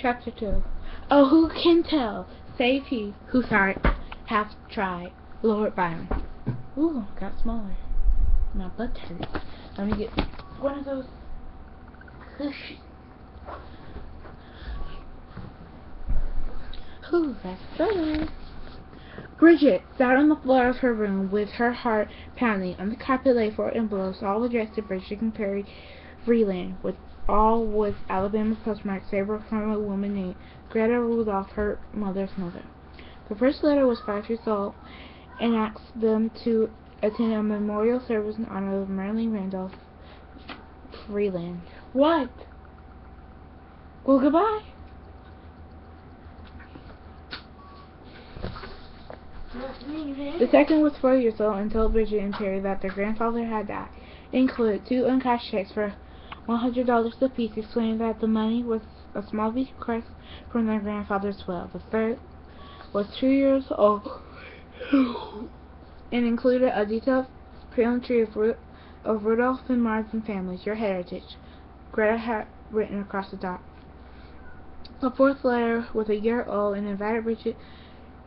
Chapter 2. Oh, who can tell, save he whose heart hath tried. Lord Byron. Ooh, got smaller. My butt hurts. Let me get one of those cushions. Ooh, that's better. Bridget sat on the floor of her room with her heart pounding. On the carpet lay 4 envelopes, all addressed to Bridget and Perry Freeland, with all with Alabama postmarks, favorite from a woman named Greta Rudolph, her mother's mother. The first letter was 5 years old and asked them to attend a memorial service in honor of Marilyn Randolph Freeland. What? Well, goodbye. The second was 4 years old and told Bridget and Perry that their grandfather had died. It included 2 uncashed checks for $100 apiece, explaining that the money was a small bequest from their grandfather's will. The third was 2 years old and included a detailed family tree of Rudolph and Marvin families, your heritage, Greta had written across the top. The fourth letter was a year old and invited Bridget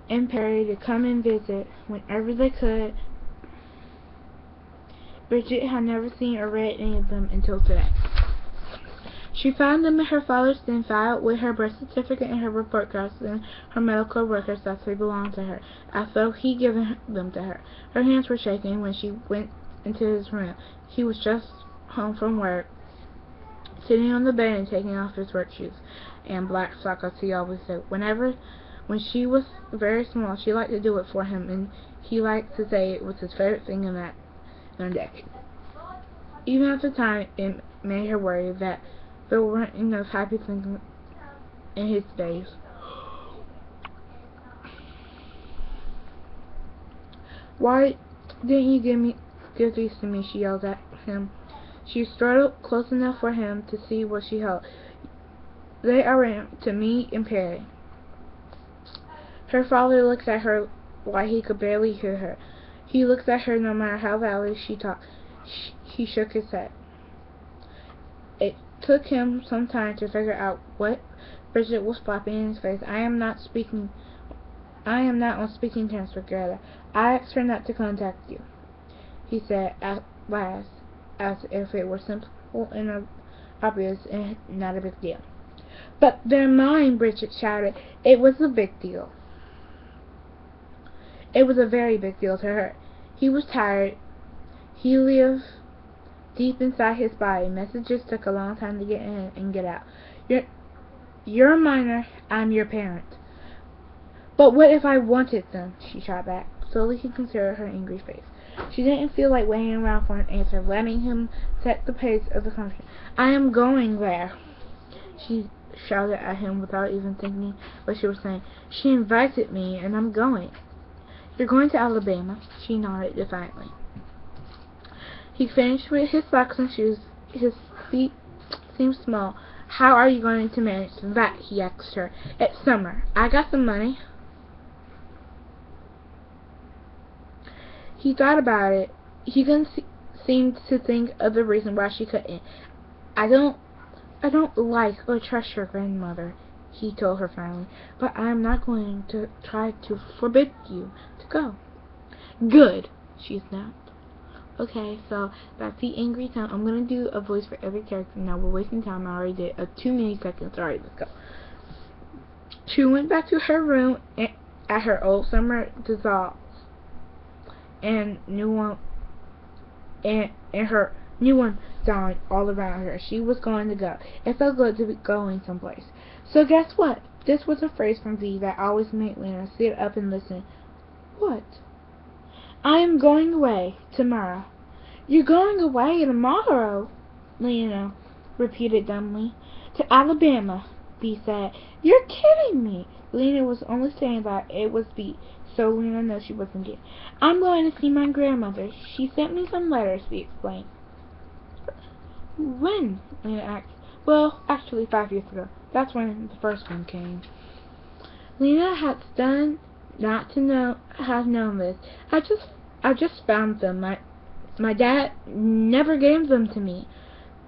and Perry to come and visit whenever they could. Bridget had never seen or read any of them until today. She found them in her father's den file with her birth certificate and her report cards and her medical records that they belonged to her, as though he'd given them to her. Her hands were shaking when she went into his room. He was just home from work, sitting on the bed and taking off his work shoes and black socks, as he always said. When she was very small, she liked to do it for him, and he liked to say it was his favorite thing in a decade. Even at the time, it made her worry that there weren't enough happy things in his days. Why didn't you give these to me? She yelled at him. She strode close enough for him to see what she held. They are to me and Perry. Her father looked at her like he could barely hear her. He looked at her no matter how loudly she talked. He shook his head. It took him some time to figure out what Bridget was flopping in his face. I am not on speaking terms with Greta. I asked her not to contact you, he said at last, as if it were simple and obvious and not a big deal. But they're mine, Bridget shouted. It was a big deal. It was a very big deal to her. He was tired. He lived deep inside his body. Messages took a long time to get in and get out. You're a minor. I'm your parent. But what if I wanted them? She shot back. Slowly he considered her angry face. She didn't feel like waiting around for an answer, letting him set the pace of the conversation. I am going there, she shouted at him without even thinking what she was saying. She invited me, and I'm going. You're going to Alabama? She nodded defiantly. He finished with his socks and shoes. His feet seemed small. How are you going to manage that? He asked her. It's summer. I got some money. He thought about it. He couldn't seem to think of the reason why she couldn't. I don't like or trust your grandmother, he told her finally, but I am not going to try to forbid you to go. Good, she snapped. Okay, so that's the angry tone. I'm going to do a voice for every character. Now we're wasting time. I already did too many seconds. Alright, let's go. She went back to her room at her old summer dissolves and her new one dawned all around her. She was going to go. It felt good to be going someplace. So guess what? This was a phrase from V that always made Lena sit up and listen. What? I am going away tomorrow. You're going away tomorrow? Lena repeated dumbly. To Alabama, B said. You're kidding me. Lena was only saying that it was B, so Lena knew she wasn't kidding. I'm going to see my grandmother. She sent me some letters, B explained. When? Lena asked. Well, actually 5 years ago. That's when the first one came. Lena had stunned not to have known this. I just found them. My dad never gave them to me.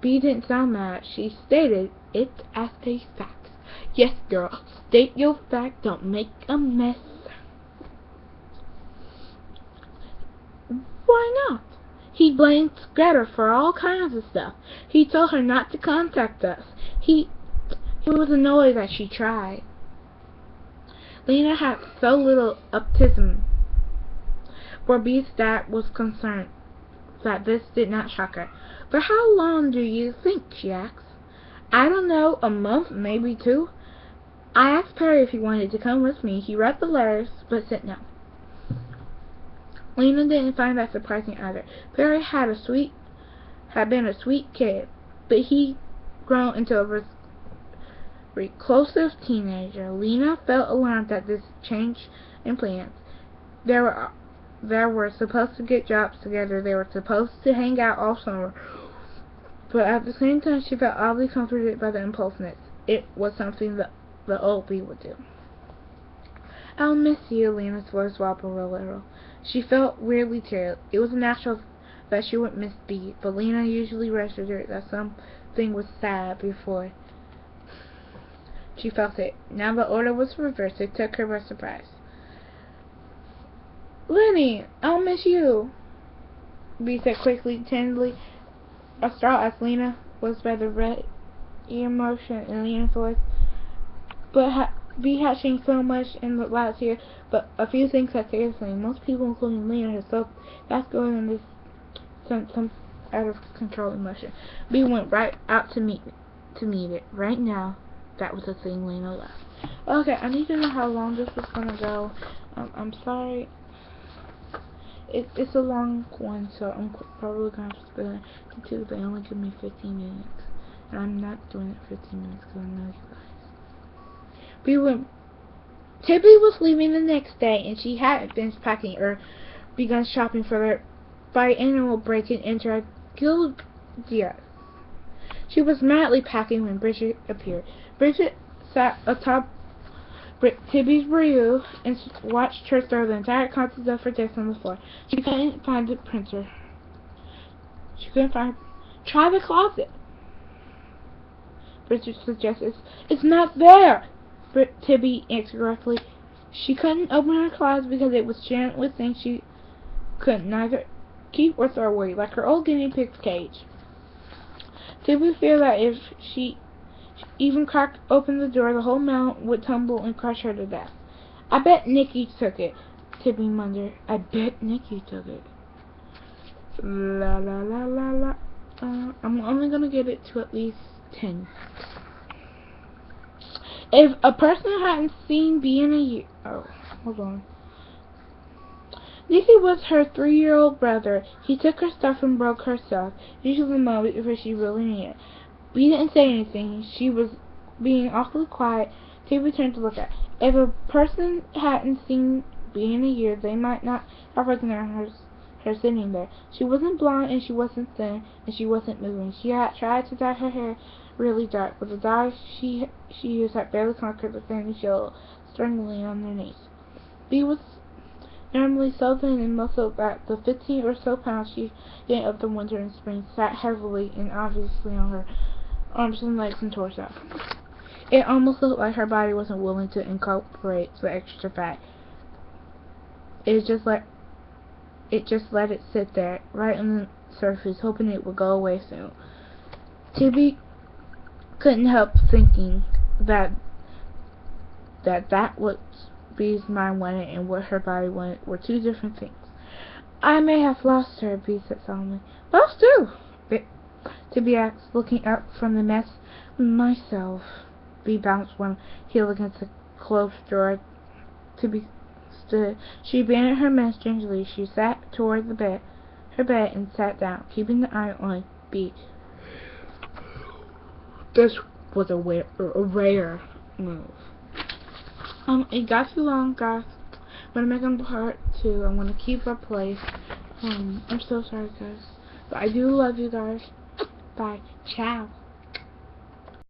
B didn't sound mad. She stated it as a fact. Yes, girl. State your fact. Don't make a mess. Why not? He blamed Greta for all kinds of stuff. He told her not to contact us. He was annoyed that she tried. Lena had so little optimism for Bee's dad was concerned that this did not shock her. "For how long do you think?" she asked. "I don't know, a month, maybe 2. I asked Perry if he wanted to come with me. He read the letters, but said no." Lena didn't find that surprising either. Perry had been a sweet kid, but he grown into a reclusive teenager. Lena felt alarmed at this change in plans. They were supposed to get jobs together. They were supposed to hang out all summer. But at the same time, she felt oddly comforted by the impulsiveness. It was something that the old Bee would do. "I'll miss you," Lena's voice wobbled a little. She felt weirdly tired. It was natural that she would miss Bee, but Lena usually registered that something was sad before she felt it. Now the order was reversed. It took her by surprise. "Lenny, I'll miss you," Bee said quickly, tenderly. A straw as Lena was by the red emotion in Lena's voice. But Bee had changed so much in the last year, but a few things had stayed the same. Most people, including Lena herself, that's going in this some out of control emotion. Bee went right out to meet it. Right now, that was the thing Lena left. Okay, I need to know how long this is gonna go. I'm sorry. It's a long one, so I'm probably gonna have to split it into 2. They only give me 15 minutes, and I'm not doing it 15 minutes because I know you guys. Tibby was leaving the next day, and she hadn't finished packing or begun shopping for their biannual break and enter a Gildias. She was madly packing when Bridget appeared. Bridget sat atop Tibby's bureau and watched her throw the entire contents of her desk on the floor. She couldn't find the printer. Try the closet, Bridget suggested. "It's not there," Tibby answered gruffly. She couldn't open her closet because it was jammed with things she could neither keep or throw away, like her old guinea pig's cage. Tibby feared that if she even cracked open the door, the whole mound would tumble and crush her to death. "I bet Nicky took it," Tibby muttered. "I bet Nicky took it." La la la la la. I'm only gonna get it to at least 10. If a person hadn't seen Bee in a year... Oh, hold on. Nicky was her 3-year-old brother. He took her stuff and broke her stuff, usually the moment before she really needed it. Bee didn't say anything. She was being awfully quiet. Tibby turned to look at her. If a person hadn't seen Bee in a year, they might not have recognized her sitting there. She wasn't blonde, and she wasn't thin, and she wasn't moving. She had tried to dye her hair really dark, but the dye she used had barely conquered the faintest yellow strangling underneath. Bee was normally so thin and muscled that the 15 or so pounds she gained of the winter and spring sat heavily and obviously on her arms and legs and torso. It almost looked like her body wasn't willing to incorporate the extra fat. It just let it sit there, right on the surface, hoping it would go away soon. Tibby couldn't help thinking that what Bee's mind wanted and what her body wanted were 2 different things. "I may have lost her," Bee said solemnly. "Lost who?" Tibby asked, looking up from the mess. "Myself." Bee bounced one heel against the closed drawer. Tibby stood. She abandoned her mess gingerly. She sat toward her bed, and sat down, keeping the eye on Bee. This was a rare move. It got too long, guys. I'm gonna make part 2. I'm gonna keep our place. I'm so sorry, guys, but I do love you guys. Bye. Ciao.